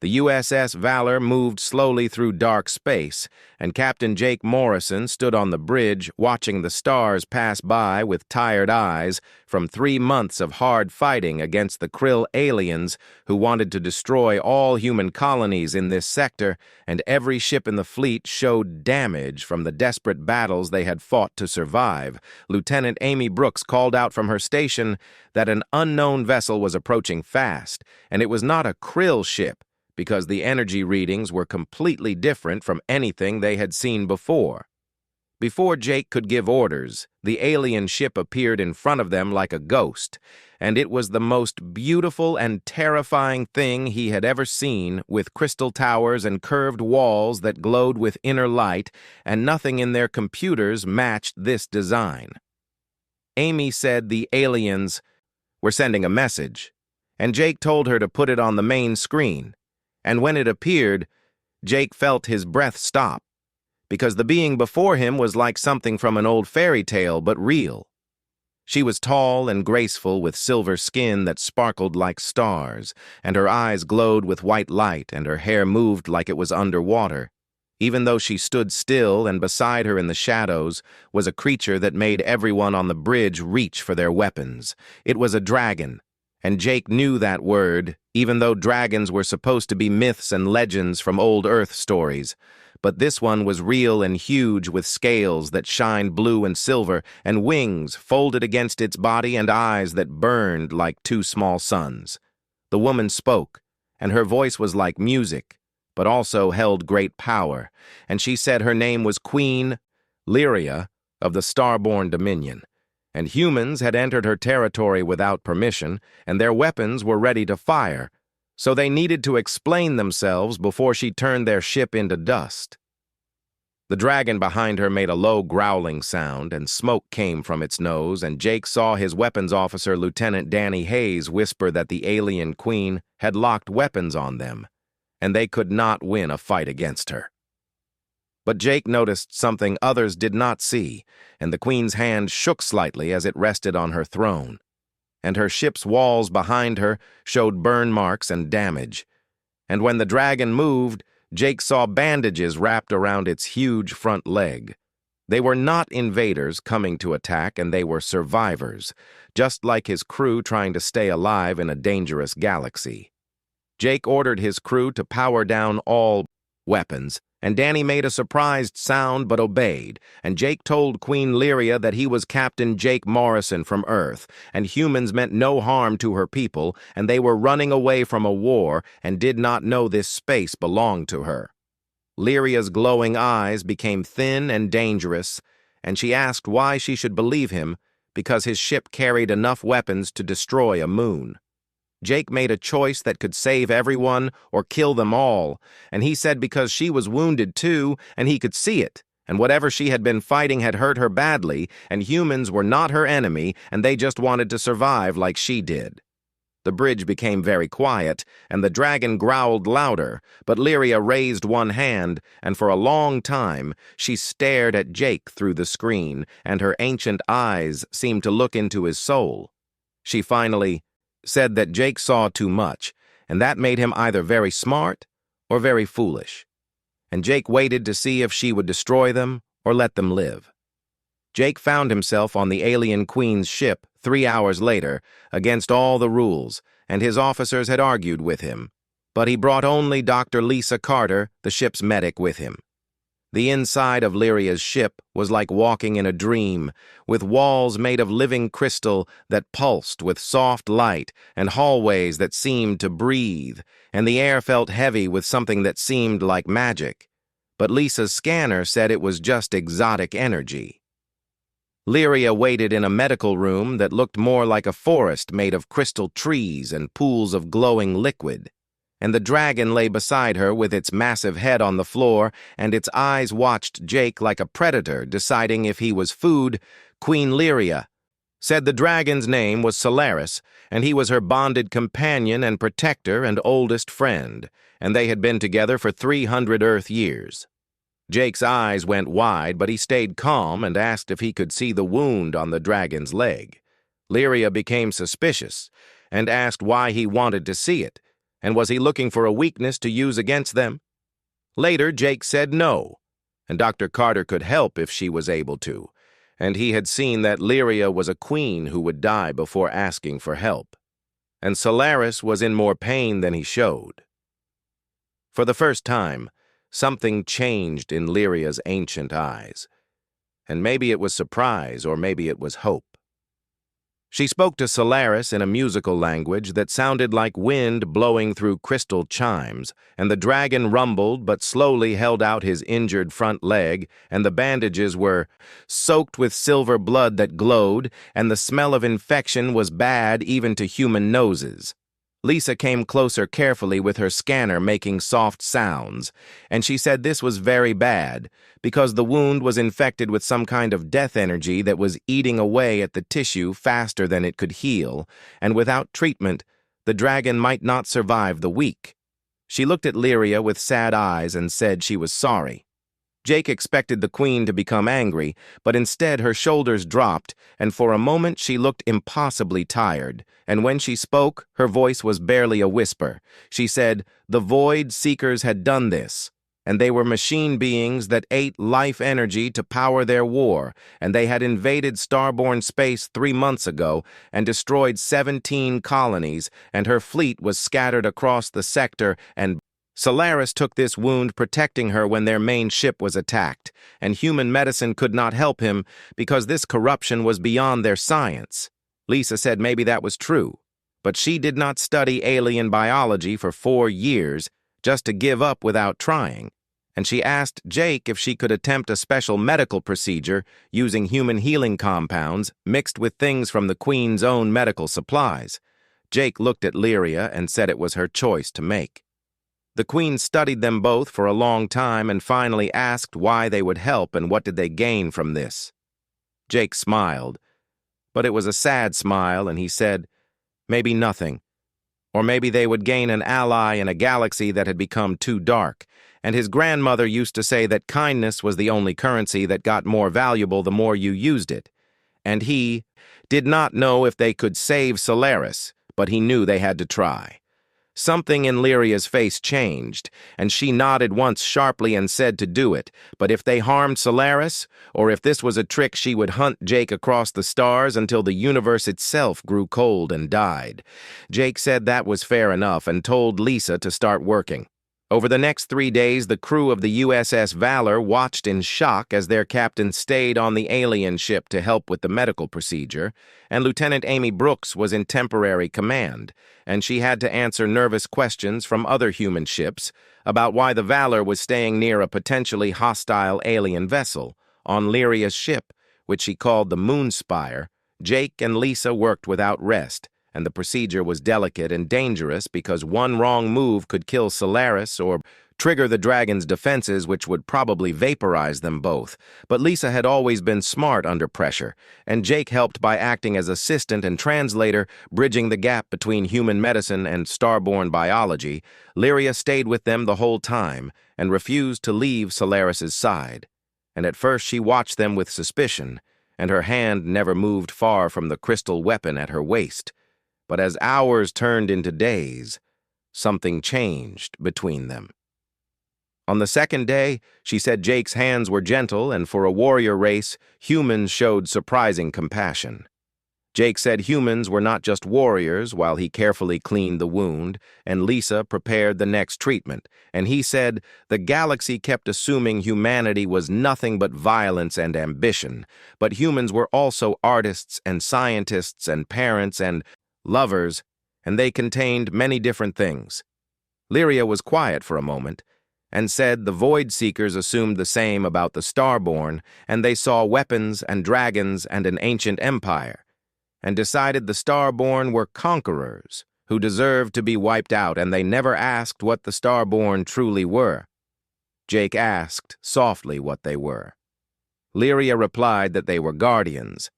The USS Valor moved slowly through dark space, and Captain Jake Morrison stood on the bridge watching the stars pass by with tired eyes from 3 months of hard fighting against the Krill aliens who wanted to destroy all human colonies in this sector, and every ship in the fleet showed damage from the desperate battles they had fought to survive. Lieutenant Amy Brooks called out from her station that an unknown vessel was approaching fast, and it was not a Krill ship, because the energy readings were completely different from anything they had seen before. Before Jake could give orders, the alien ship appeared in front of them like a ghost, and it was the most beautiful and terrifying thing he had ever seen, with crystal towers and curved walls that glowed with inner light, and nothing in their computers matched this design. Amy said the aliens were sending a message, and Jake told her to put it on the main screen. And when it appeared, Jake felt his breath stop, because the being before him was like something from an old fairy tale, but real. She was tall and graceful, with silver skin that sparkled like stars, and her eyes glowed with white light, and her hair moved like it was underwater. Even though she stood still, and beside her in the shadows was a creature that made everyone on the bridge reach for their weapons. It was a dragon, and Jake knew that word, even though dragons were supposed to be myths and legends from old Earth stories. But this one was real and huge, with scales that shined blue and silver, and wings folded against its body, and eyes that burned like 2 small suns. The woman spoke, and her voice was like music, but also held great power, and she said her name was Queen Lyria of the Starborn Dominion. And humans had entered her territory without permission, and their weapons were ready to fire, so they needed to explain themselves before she turned their ship into dust. The dragon behind her made a low growling sound, and smoke came from its nose, and Jake saw his weapons officer, Lieutenant Danny Hayes, whisper that the alien queen had locked weapons on them, and they could not win a fight against her. But Jake noticed something others did not see, and the queen's hand shook slightly as it rested on her throne, and her ship's walls behind her showed burn marks and damage. And when the dragon moved, Jake saw bandages wrapped around its huge front leg. They were not invaders coming to attack, and they were survivors, just like his crew trying to stay alive in a dangerous galaxy. Jake ordered his crew to power down all weapons, and Danny made a surprised sound but obeyed, and Jake told Queen Lyria that he was Captain Jake Morrison from Earth, and humans meant no harm to her people, and they were running away from a war and did not know this space belonged to her. Lyria's glowing eyes became thin and dangerous, and she asked why she should believe him, because his ship carried enough weapons to destroy a moon. Jake made a choice that could save everyone or kill them all, and he said because she was wounded too, and he could see it, and whatever she had been fighting had hurt her badly, and humans were not her enemy, and they just wanted to survive like she did. The bridge became very quiet, and the dragon growled louder, but Lyria raised one hand, and for a long time she stared at Jake through the screen, and her ancient eyes seemed to look into his soul. She finally said that Jake saw too much, and that made him either very smart or very foolish. And Jake waited to see if she would destroy them or let them live. Jake found himself on the alien queen's ship 3 hours later, against all the rules, and his officers had argued with him, but he brought only Dr. Lisa Carter, the ship's medic, with him. The inside of Lyria's ship was like walking in a dream, with walls made of living crystal that pulsed with soft light, and hallways that seemed to breathe, and the air felt heavy with something that seemed like magic. But Lisa's scanner said it was just exotic energy. Lyria waited in a medical room that looked more like a forest made of crystal trees and pools of glowing liquid. And the dragon lay beside her with its massive head on the floor, and its eyes watched Jake like a predator deciding if he was food. Queen Lyria said the dragon's name was Solaris, and he was her bonded companion and protector and oldest friend, and they had been together for 300 Earth years. Jake's eyes went wide, but he stayed calm and asked if he could see the wound on the dragon's leg. Lyria became suspicious and asked why he wanted to see it, And was he looking for a weakness to use against them? Later, Jake said no, and Dr. Carter could help if she was able to, and he had seen that Lyria was a queen who would die before asking for help, and Solaris was in more pain than he showed. For the first time, something changed in Lyria's ancient eyes, and maybe it was surprise or maybe it was hope. She spoke to Solaris in a musical language that sounded like wind blowing through crystal chimes, and the dragon rumbled but slowly held out his injured front leg, and the bandages were soaked with silver blood that glowed, and the smell of infection was bad even to human noses. Lisa came closer carefully with her scanner making soft sounds, and she said this was very bad because the wound was infected with some kind of death energy that was eating away at the tissue faster than it could heal, and without treatment, the dragon might not survive the week. She looked at Lyria with sad eyes and said she was sorry. Jake expected the queen to become angry, but instead her shoulders dropped, and for a moment she looked impossibly tired, and when she spoke, her voice was barely a whisper. She said, "The Void Seekers had done this, and they were machine beings that ate life energy to power their war, and they had invaded starborn space 3 months ago and destroyed 17 colonies, and her fleet was scattered across the sector, and Solaris took this wound protecting her when their main ship was attacked, and human medicine could not help him because this corruption was beyond their science." Lisa said maybe that was true, but she did not study alien biology for 4 years just to give up without trying, and she asked Jake if she could attempt a special medical procedure using human healing compounds mixed with things from the Queen's own medical supplies. Jake looked at Lyria and said it was her choice to make. The Queen studied them both for a long time and finally asked why they would help and what did they gain from this. Jake smiled, but it was a sad smile, and he said, maybe nothing. Or maybe they would gain an ally in a galaxy that had become too dark, and his grandmother used to say that kindness was the only currency that got more valuable the more you used it. And he did not know if they could save Solaris, but he knew they had to try. Something in Lyria's face changed, and she nodded once sharply and said to do it, but if they harmed Solaris, or if this was a trick, she would hunt Jake across the stars until the universe itself grew cold and died. Jake said that was fair enough and told Lisa to start working. Over the next 3 days, the crew of the USS Valor watched in shock as their captain stayed on the alien ship to help with the medical procedure, and Lieutenant Amy Brooks was in temporary command, and she had to answer nervous questions from other human ships about why the Valor was staying near a potentially hostile alien vessel on Lyria's ship, which she called the Moonspire. Jake and Lisa worked without rest, and the procedure was delicate and dangerous because one wrong move could kill Solaris or trigger the dragon's defenses, which would probably vaporize them both. But Lisa had always been smart under pressure, and Jake helped by acting as assistant and translator, bridging the gap between human medicine and starborn biology. Lyria stayed with them the whole time and refused to leave Solaris's side. And at first she watched them with suspicion, and her hand never moved far from the crystal weapon at her waist. But as hours turned into days, something changed between them. On the second day, she said Jake's hands were gentle, and for a warrior race, humans showed surprising compassion. Jake said humans were not just warriors while he carefully cleaned the wound, and Lisa prepared the next treatment, and he said the galaxy kept assuming humanity was nothing but violence and ambition, but humans were also artists and scientists and parents and lovers, and they contained many different things. Lyria was quiet for a moment, and said the Void Seekers assumed the same about the Starborn, and they saw weapons and dragons and an ancient empire, and decided the Starborn were conquerors who deserved to be wiped out, and they never asked what the Starborn truly were. Jake asked softly what they were. Lyria replied that they were guardians,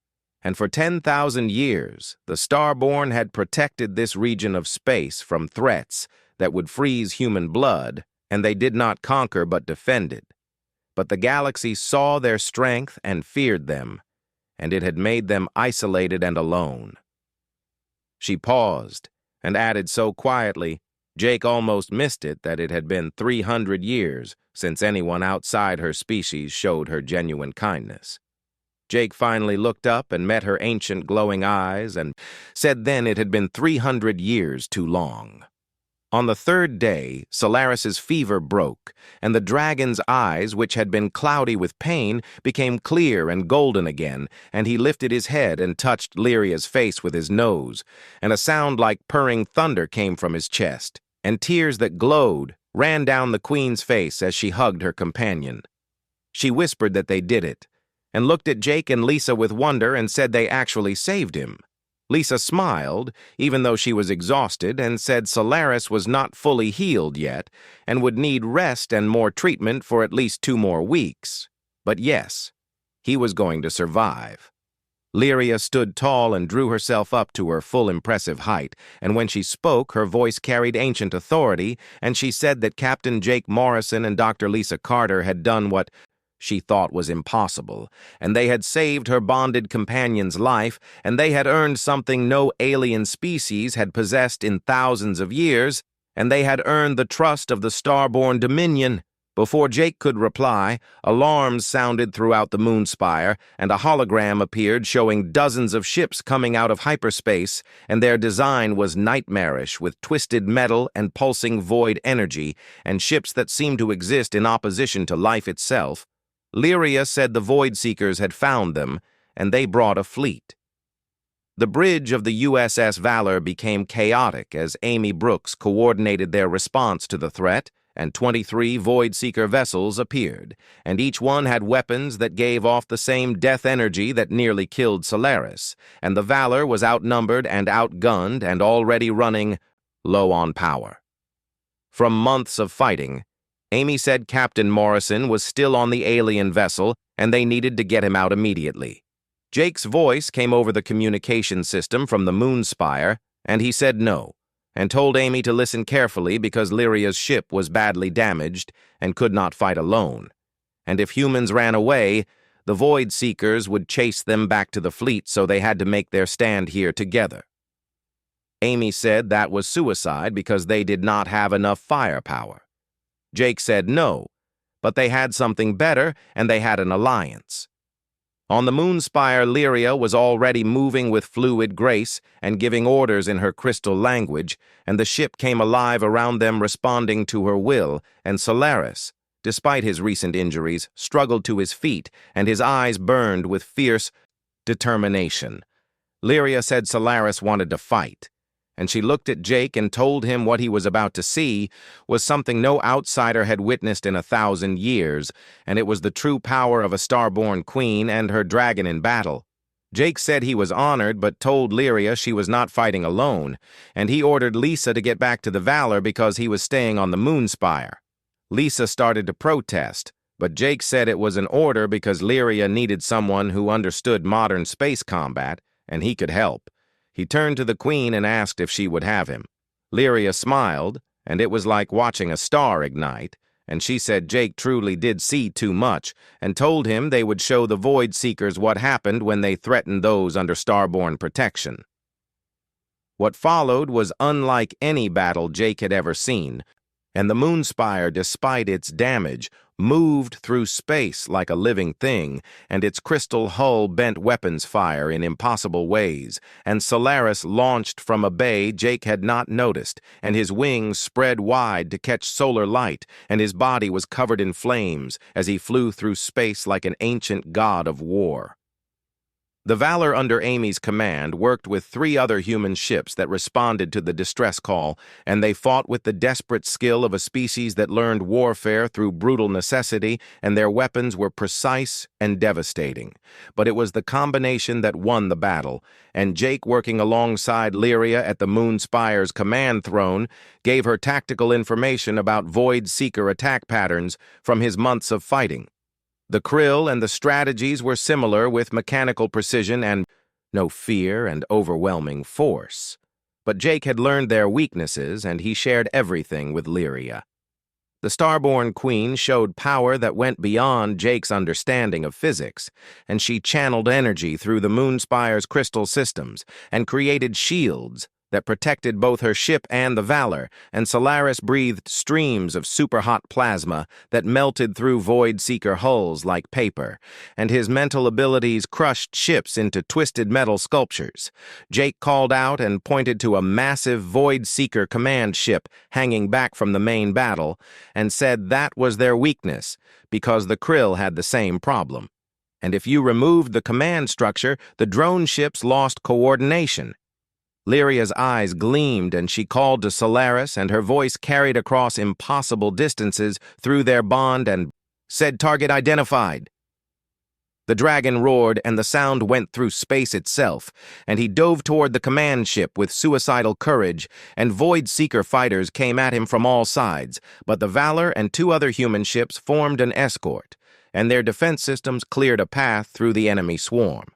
and for 10,000 years, the Starborn had protected this region of space from threats that would freeze human blood, and they did not conquer but defended. But the galaxy saw their strength and feared them, and it had made them isolated and alone. She paused and added so quietly, Jake almost missed it that it had been 300 years since anyone outside her species showed her genuine kindness. Jake finally looked up and met her ancient glowing eyes and said then it had been 300 years too long. On the third day, Solaris's fever broke, and the dragon's eyes, which had been cloudy with pain, became clear and golden again, and he lifted his head and touched Lyria's face with his nose, and a sound like purring thunder came from his chest, and tears that glowed ran down the queen's face as she hugged her companion. She whispered that they did it, and looked at Jake and Lisa with wonder and said they actually saved him. Lisa smiled, even though she was exhausted, and said Solaris was not fully healed yet and would need rest and more treatment for at least 2 more weeks. But yes, he was going to survive. Lyria stood tall and drew herself up to her full impressive height, and when she spoke, her voice carried ancient authority, and she said that Captain Jake Morrison and Dr. Lisa Carter had done what she thought was impossible, and they had saved her bonded companion's life, and they had earned something no alien species had possessed in thousands of years, and they had earned the trust of the Starborn Dominion. Before Jake could reply, alarms sounded throughout the moonspire, and a hologram appeared showing dozens of ships coming out of hyperspace, and their design was nightmarish with twisted metal and pulsing void energy, and ships that seemed to exist in opposition to life itself. Lyria said the Void Seekers had found them, and they brought a fleet. The bridge of the USS Valor became chaotic as Amy Brooks coordinated their response to the threat, and 23 Void Seeker vessels appeared, and each one had weapons that gave off the same death energy that nearly killed Solaris, and the Valor was outnumbered and outgunned and already running low on power. From months of fighting, Amy said Captain Morrison was still on the alien vessel, and they needed to get him out immediately. Jake's voice came over the communication system from the moonspire, and he said no, and told Amy to listen carefully because Lyria's ship was badly damaged and could not fight alone. And if humans ran away, the Void Seekers would chase them back to the fleet, so they had to make their stand here together. Amy said that was suicide because they did not have enough firepower. Jake said no, but they had something better, and they had an alliance. On the moonspire, Lyria was already moving with fluid grace and giving orders in her crystal language, and the ship came alive around them, responding to her will, and Solaris, despite his recent injuries, struggled to his feet, and his eyes burned with fierce determination. Lyria said Solaris wanted to fight, and she looked at Jake and told him what he was about to see was something no outsider had witnessed in 1,000 years, and it was the true power of a starborn queen and her dragon in battle. Jake said he was honored but told Lyria she was not fighting alone, and he ordered Lisa to get back to the Valor because he was staying on the moonspire. Lisa started to protest, but Jake said it was an order because Lyria needed someone who understood modern space combat, and he could help. He turned to the queen and asked if she would have him. Lyria smiled, and it was like watching a star ignite, and she said Jake truly did see too much, and told him they would show the Void Seekers what happened when they threatened those under Starborn protection. What followed was unlike any battle Jake had ever seen, and the moonspire, despite its damage, moved through space like a living thing, and its crystal hull bent weapons fire in impossible ways, and Solaris launched from a bay Jake had not noticed, and his wings spread wide to catch solar light, and his body was covered in flames as he flew through space like an ancient god of war. The Valor under Amy's command worked with 3 other human ships that responded to the distress call, and they fought with the desperate skill of a species that learned warfare through brutal necessity, and their weapons were precise and devastating. But it was the combination that won the battle, and Jake, working alongside Lyria at the Moonspire's command throne, gave her tactical information about Void Seeker attack patterns from his months of fighting. The krill and the strategies were similar with mechanical precision and no fear and overwhelming force. But Jake had learned their weaknesses, and he shared everything with Lyria. The Starborn Queen showed power that went beyond Jake's understanding of physics, and she channeled energy through the Moonspire's crystal systems and created shields that protected both her ship and the Valor, and Solaris breathed streams of super-hot plasma that melted through Void-Seeker hulls like paper, and his mental abilities crushed ships into twisted metal sculptures. Jake called out and pointed to a massive Void-Seeker command ship hanging back from the main battle, and said that was their weakness, because the Krill had the same problem. And if you removed the command structure, the drone ships lost coordination. Lyria's eyes gleamed, and she called to Solaris, and her voice carried across impossible distances through their bond and said, "Target identified." The dragon roared, and the sound went through space itself, and he dove toward the command ship with suicidal courage, and Void-Seeker fighters came at him from all sides, but the Valor and 2 other human ships formed an escort, and their defense systems cleared a path through the enemy swarm.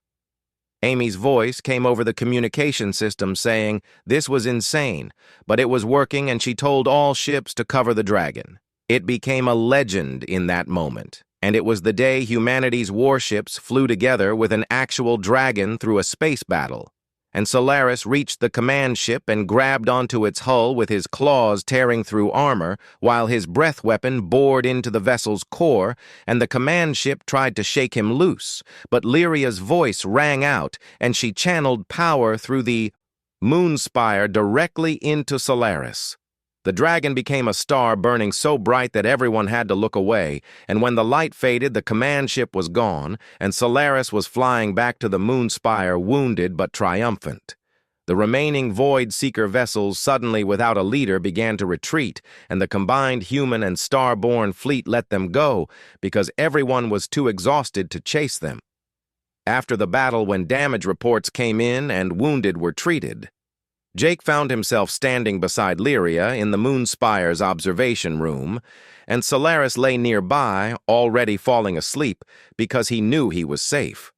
Amy's voice came over the communication system saying this was insane, but it was working, and she told all ships to cover the dragon. It became a legend in that moment, and it was the day humanity's warships flew together with an actual dragon through a space battle. And Solaris reached the command ship and grabbed onto its hull with his claws tearing through armor, while his breath weapon bored into the vessel's core, and the command ship tried to shake him loose. But Lyria's voice rang out, and she channeled power through the moonspire directly into Solaris. The dragon became a star burning so bright that everyone had to look away, and when the light faded, the command ship was gone, and Solaris was flying back to the moonspire wounded but triumphant. The remaining Void-Seeker vessels, suddenly without a leader, began to retreat, and the combined human and star-born fleet let them go because everyone was too exhausted to chase them. After the battle, when damage reports came in and wounded were treated, Jake found himself standing beside Lyria in the Moonspire's observation room, and Solaris lay nearby, already falling asleep, because he knew he was safe.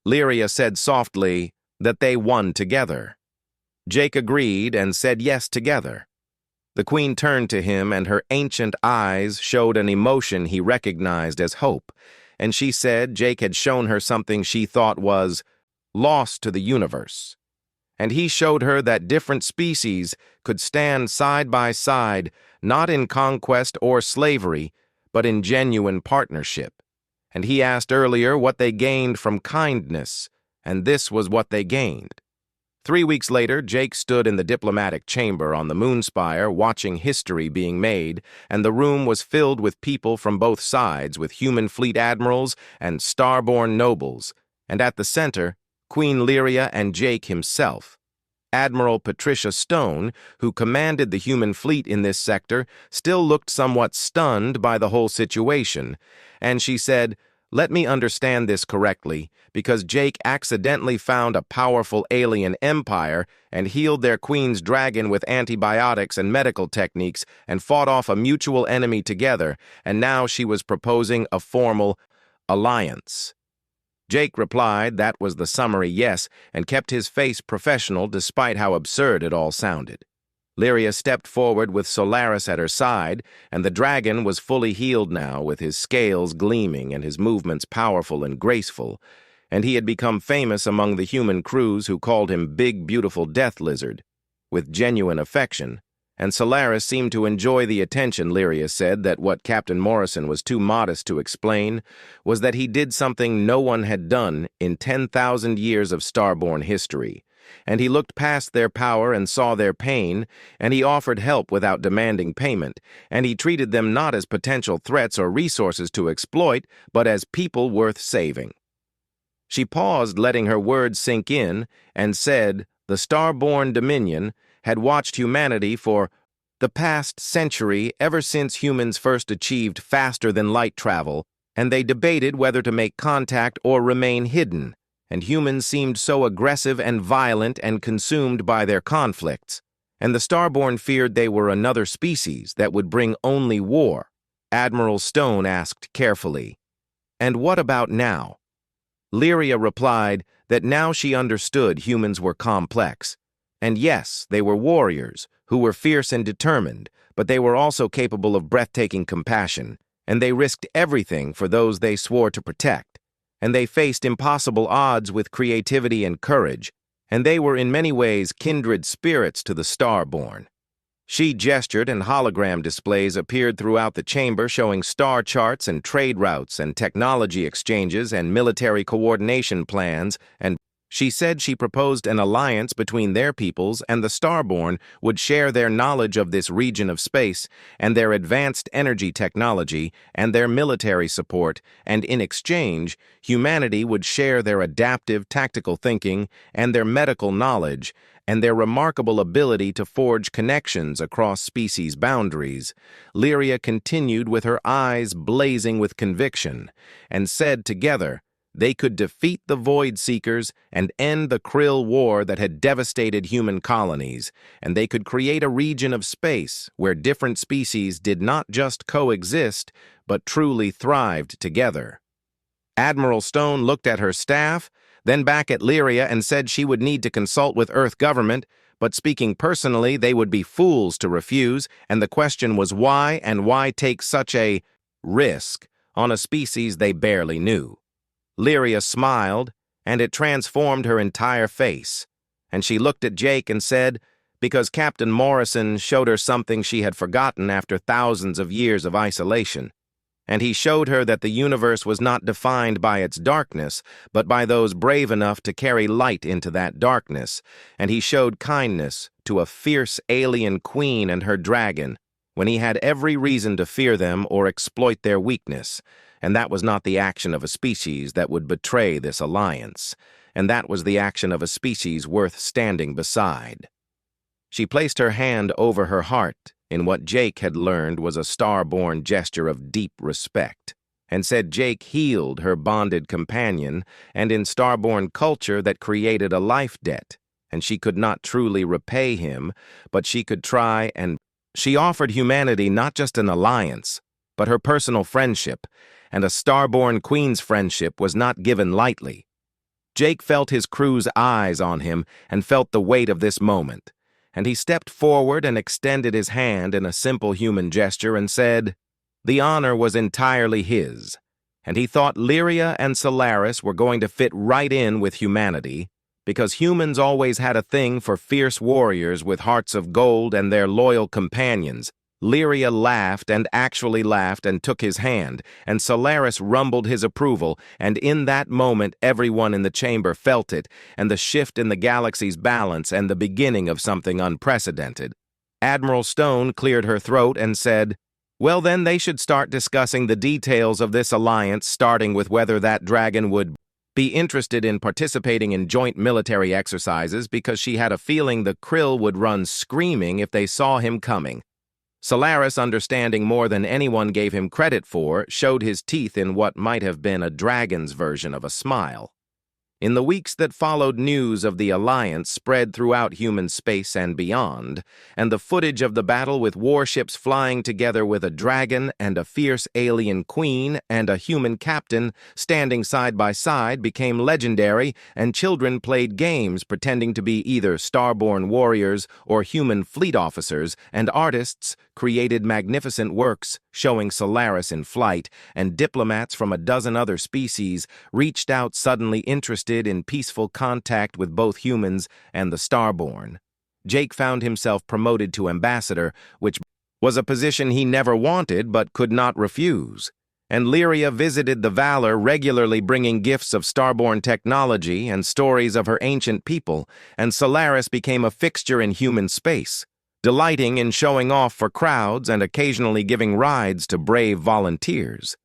Lyria said softly that they won together. Jake agreed and said yes together. The Queen turned to him, and her ancient eyes showed an emotion he recognized as hope, and she said Jake had shown her something she thought was lost to the universe. And he showed her that different species could stand side by side, not in conquest or slavery, but in genuine partnership. And he asked earlier what they gained from kindness, and this was what they gained. 3 weeks later, Jake stood in the diplomatic chamber on the Moonspire watching history being made, and the room was filled with people from both sides, with human fleet admirals and starborn nobles, and at the center, Queen Lyria and Jake himself. Admiral Patricia Stone, who commanded the human fleet in this sector, still looked somewhat stunned by the whole situation, and she said, "Let me understand this correctly, because Jake accidentally found a powerful alien empire and healed their queen's dragon with antibiotics and medical techniques and fought off a mutual enemy together, and now she was proposing a formal alliance." Jake replied that was the summary yes, and kept his face professional despite how absurd it all sounded. Lyria stepped forward with Solaris at her side, and the dragon was fully healed now, with his scales gleaming and his movements powerful and graceful, and he had become famous among the human crews who called him Big Beautiful Death Lizard, with genuine affection. And Solaris seemed to enjoy the attention. Lyria said that what Captain Morrison was too modest to explain was that he did something no one had done in 10,000 years of starborn history, and he looked past their power and saw their pain, and he offered help without demanding payment, and he treated them not as potential threats or resources to exploit, but as people worth saving. She paused, letting her words sink in, and said the starborn Dominion had watched humanity for the past century, ever since humans first achieved faster-than-light travel, and they debated whether to make contact or remain hidden, and humans seemed so aggressive and violent and consumed by their conflicts, and the starborn feared they were another species that would bring only war. Admiral Stone asked carefully, "And what about now?" Lyria replied that now she understood humans were complex. And yes, they were warriors who were fierce and determined, but they were also capable of breathtaking compassion, and they risked everything for those they swore to protect, and they faced impossible odds with creativity and courage, and they were in many ways kindred spirits to the Starborn. She gestured, and hologram displays appeared throughout the chamber showing star charts and trade routes and technology exchanges and military coordination plans, and she said she proposed an alliance between their peoples and the Starborn would share their knowledge of this region of space and their advanced energy technology and their military support, and in exchange, humanity would share their adaptive tactical thinking and their medical knowledge and their remarkable ability to forge connections across species boundaries. Lyria continued with her eyes blazing with conviction and said together, they could defeat the Void Seekers and end the Krill War that had devastated human colonies, and they could create a region of space where different species did not just coexist, but truly thrived together. Admiral Stone looked at her staff, then back at Lyria and said she would need to consult with Earth government, but speaking personally, they would be fools to refuse, and the question was why, and why take such a risk on a species they barely knew. Lyria smiled, and it transformed her entire face, and she looked at Jake and said, because Captain Morrison showed her something she had forgotten after thousands of years of isolation, and he showed her that the universe was not defined by its darkness, but by those brave enough to carry light into that darkness, and he showed kindness to a fierce alien queen and her dragon, when he had every reason to fear them or exploit their weakness, and that was not the action of a species that would betray this alliance, and that was the action of a species worth standing beside. She placed her hand over her heart in what Jake had learned was a Starborn gesture of deep respect, and said Jake healed her bonded companion, and in Starborn culture that created a life debt, and she could not truly repay him, but she could try, and she offered humanity not just an alliance, but her personal friendship, and a Starborn queen's friendship was not given lightly. Jake felt his crew's eyes on him and felt the weight of this moment, and he stepped forward and extended his hand in a simple human gesture and said, the honor was entirely his, and he thought Lyria and Solaris were going to fit right in with humanity, because humans always had a thing for fierce warriors with hearts of gold and their loyal companions. Lyria laughed and actually laughed and took his hand, and Solaris rumbled his approval, and in that moment everyone in the chamber felt it, and the shift in the galaxy's balance and the beginning of something unprecedented. Admiral Stone cleared her throat and said, well then they should start discussing the details of this alliance, starting with whether that dragon would be interested in participating in joint military exercises, because she had a feeling the Krill would run screaming if they saw him coming. Solaris, understanding more than anyone gave him credit for, showed his teeth in what might have been a dragon's version of a smile. In the weeks that followed, news of the alliance spread throughout human space and beyond, and the footage of the battle with warships flying together with a dragon and a fierce alien queen and a human captain standing side by side became legendary, and children played games pretending to be either Starborn warriors or human fleet officers, and artists created magnificent works showing Solaris in flight, and diplomats from a dozen other species reached out suddenly interested in peaceful contact with both humans and the Starborn. Jake found himself promoted to ambassador, which was a position he never wanted but could not refuse. And Lyria visited the Valor, regularly bringing gifts of Starborn technology and stories of her ancient people, and Solaris became a fixture in human space, delighting in showing off for crowds and occasionally giving rides to brave volunteers.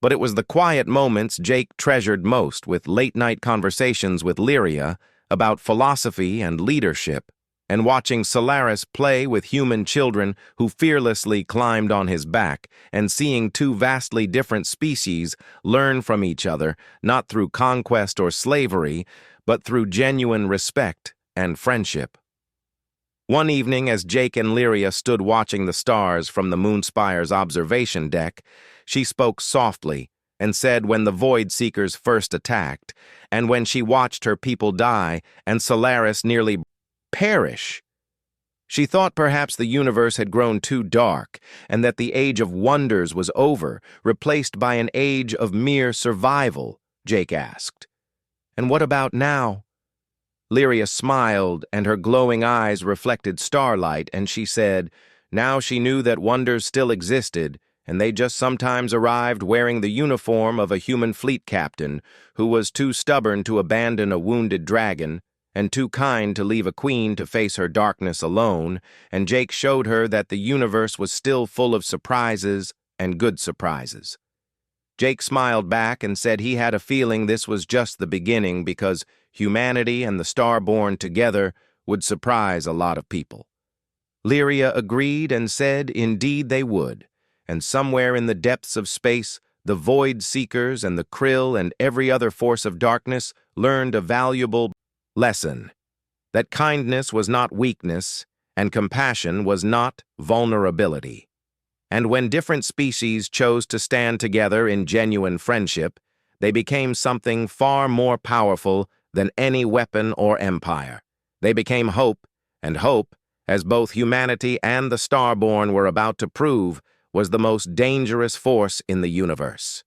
But it was the quiet moments Jake treasured most, with late-night conversations with Lyria about philosophy and leadership, and watching Solaris play with human children who fearlessly climbed on his back, and seeing two vastly different species learn from each other, not through conquest or slavery, but through genuine respect and friendship. One evening, as Jake and Lyria stood watching the stars from the Moonspire's observation deck, she spoke softly and said when the Void Seekers first attacked, and when she watched her people die and Solaris nearly perish, she thought perhaps the universe had grown too dark and that the age of wonders was over, replaced by an age of mere survival. Jake asked, "And what about now?" Lyria smiled, and her glowing eyes reflected starlight, and she said, now she knew that wonders still existed, and they just sometimes arrived wearing the uniform of a human fleet captain who was too stubborn to abandon a wounded dragon, and too kind to leave a queen to face her darkness alone, and Jake showed her that the universe was still full of surprises and good surprises. Jake smiled back and said he had a feeling this was just the beginning because humanity and the Starborn together would surprise a lot of people. Lyria agreed and said indeed they would, and somewhere in the depths of space, the Void Seekers and the Krill and every other force of darkness learned a valuable lesson, that kindness was not weakness and compassion was not vulnerability. And when different species chose to stand together in genuine friendship, they became something far more powerful than any weapon or empire. They became hope, and hope, as both humanity and the Starborn were about to prove, was the most dangerous force in the universe.